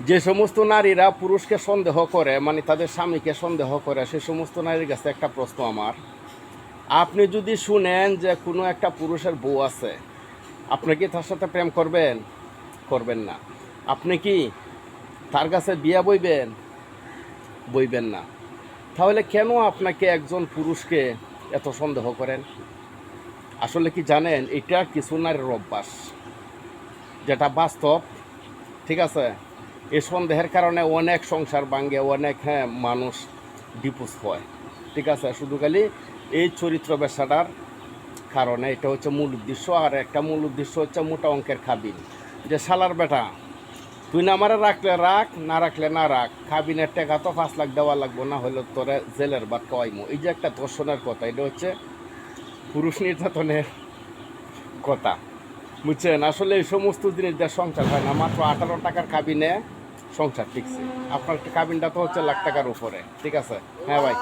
যে সমস্ত নারীরা পুরুষকে সন্দেহ করে, মানে তাদের স্বামীকে সন্দেহ করে, সে সমস্ত নারীর কাছে একটা প্রশ্ন আমার, আপনি যদি শুনেন যে কোনো একটা পুরুষের বউ আছে, আপনি কি তার সাথে প্রেম করবেন? করবেন না। আপনি কি তার কাছে বিয়া বইবেন? বইবেন না। তাহলে কেন আপনাকে একজন পুরুষকে এত সন্দেহ করেন? আসলে কি জানেন, এটা কিছু নারীর অভ্যাস, যেটা বাস্তব। ঠিক আছে, এই সন্দেহের কারণে অনেক সংসার ভাঙে, অনেক মানুষ ডিভোর্স হয়। ঠিক আছে, শুধু খালি এই চরিত্র পেশাটার কারণে। এটা হচ্ছে মূল উদ্দেশ্য। আর একটা মূল উদ্দেশ্য হচ্ছে মোটা অঙ্কের খাবিন, যে শালার বেটা তুই না আমারে রাখলে রাখ, না রাখলে না রাখ, খাবিনের টাকা তো 5 লাখ দেওয়া লাগবো, না হলে তোরে জেলের ভাত খাওয়াইমো। এই যে একটা ধর্ষণের কথা, এটা হচ্ছে পুরুষ নির্যাতনের কথা, বুঝছেন? আসলে এই সমস্ত জিনিস দিয়ে সংসার হয় না। মাত্র 18 টাকার কাবিনে সংসার টিকছে। আপনার কাবিনটা তো হচ্ছে লাখ টাকার উপরে। ঠিক আছে, হ্যাঁ ভাই।